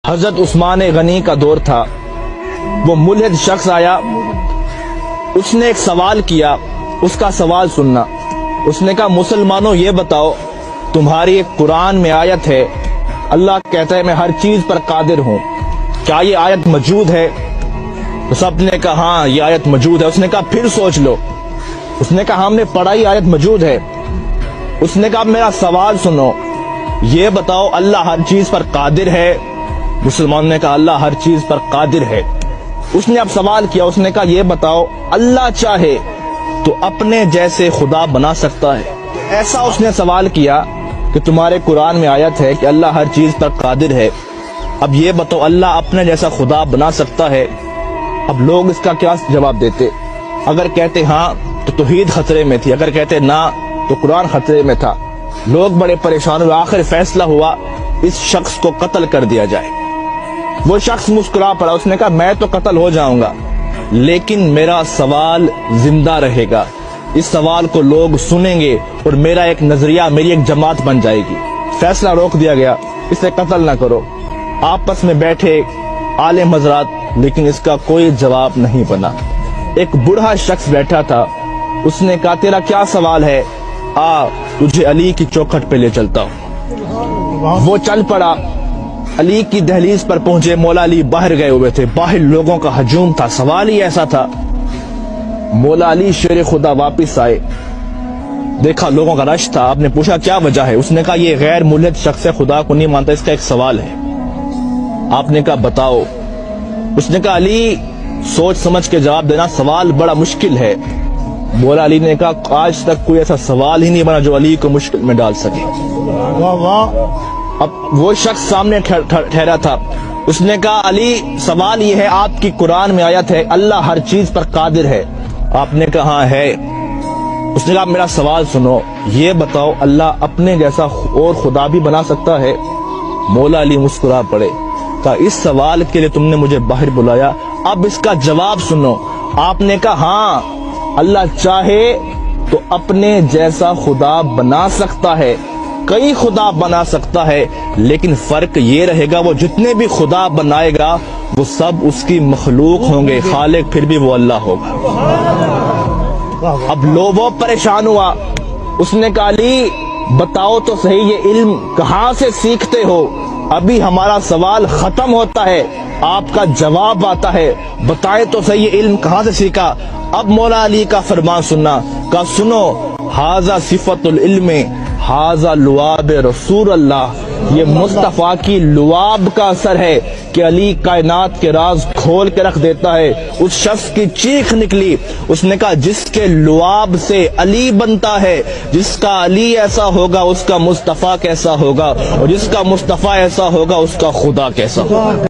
حضرت عثمان غنی کا دور تھا، وہ ملحد شخص آیا، اس نے ایک سوال کیا، اس کا سوال سننا۔ اس نے کہا مسلمانوں یہ بتاؤ، تمہاری ایک قرآن میں آیت ہے، اللہ کہتا ہے میں ہر چیز پر قادر ہوں، کیا یہ آیت موجود ہے؟ تو سب نے کہا ہاں یہ آیت موجود ہے۔ اس نے کہا پھر سوچ لو۔ اس نے کہا ہم نے پڑھا ہی آیت موجود ہے۔ اس نے کہا میرا سوال سنو، یہ بتاؤ اللہ ہر چیز پر قادر ہے؟ مسلمان نے کہا اللہ ہر چیز پر قادر ہے۔ اس نے اب سوال کیا، اس نے کہا یہ بتاؤ اللہ چاہے تو اپنے جیسے خدا بنا سکتا ہے؟ ایسا اس نے سوال کیا کہ تمہارے قرآن میں آیت ہے کہ اللہ ہر چیز پر قادر ہے، اب یہ بتاؤ اللہ اپنے جیسا خدا بنا سکتا ہے؟ اب لوگ اس کا کیا جواب دیتے؟ اگر کہتے ہاں تو توحید خطرے میں تھی، اگر کہتے نہ تو قرآن خطرے میں تھا۔ لوگ بڑے پریشان ہوئے، آخر فیصلہ ہوا اس شخص کو قتل کر دیا جائے۔ وہ شخص مسکرا پڑا، اس نے کہا میں تو قتل ہو جاؤں گا لیکن میرا سوال زندہ رہے گا، اس سوال کو لوگ سنیں گے اور میرا ایک نظریہ، میری ایک جماعت بن جائے گی۔ فیصلہ روک دیا گیا، اسے قتل نہ کرو۔ آپس میں بیٹھے عالم حضرات، لیکن اس کا کوئی جواب نہیں بنا۔ ایک بوڑھا شخص بیٹھا تھا، اس نے کہا تیرا کیا سوال ہے؟ آ تجھے علی کی چوکھٹ پہ لے چلتا ہوں۔ وہ چل پڑا، علی کی دہلیز پر پہنچے، مولا علی باہر گئے ہوئے تھے، باہر لوگوں کا ہجوم تھا، سوال ہی ایسا تھا۔ مولا علی شیر خدا واپس آئے، دیکھا لوگوں کا رش تھا، آپ نے پوچھا کیا وجہ ہے؟ اس نے کہا یہ غیر ملحد شخص ہے، خدا کو نہیں مانتا، اس کا ایک سوال ہے۔ آپ نے کہا بتاؤ۔ اس نے کہا علی سوچ سمجھ کے جواب دینا، سوال بڑا مشکل ہے۔ مولا علی نے کہا آج تک کوئی ایسا سوال ہی نہیں بنا جو علی کو مشکل میں ڈال سکے۔ اب وہ شخص سامنے ٹھہرا تھا، اس نے کہا علی سوال یہ ہے، آپ کی قرآن میں آیت ہے اللہ ہر چیز پر قادر ہے؟ آپ نے کہا ہاں ہے۔ اس نے کہا میرا سوال سنو، یہ بتاؤ اللہ اپنے جیسا اور خدا بھی بنا سکتا ہے؟ مولا علی مسکرا پڑے، کہا اس سوال کے لیے تم نے مجھے باہر بلایا، اب اس کا جواب سنو۔ آپ نے کہا ہاں اللہ چاہے تو اپنے جیسا خدا بنا سکتا ہے، کئی خدا بنا سکتا ہے، لیکن فرق یہ رہے گا وہ جتنے بھی خدا بنائے گا وہ سب اس کی مخلوق ہوں گے، خالق پھر بھی وہ اللہ ہوگا۔ اب لوگوں پریشان ہوا، اس نے کہا علی بتاؤ تو صحیح یہ علم کہاں سے سیکھتے ہو؟ ابھی ہمارا سوال ختم ہوتا ہے، آپ کا جواب آتا ہے، بتائے تو صحیح یہ علم کہاں سے سیکھا؟ اب مولا علی کا فرمان سننا، کہا سنو ھذا صفت العلم ھذا لعاب رسول اللہ، یہ مصطفیٰ کی لعاب کا اثر ہے کہ علی کائنات کے راز کھول کے رکھ دیتا ہے۔ اس شخص کی چیخ نکلی، اس نے کہا جس کے لعاب سے علی بنتا ہے، جس کا علی ایسا ہوگا اس کا مصطفیٰ کیسا ہوگا، اور جس کا مصطفیٰ ایسا ہوگا اس کا خدا کیسا ہوگا۔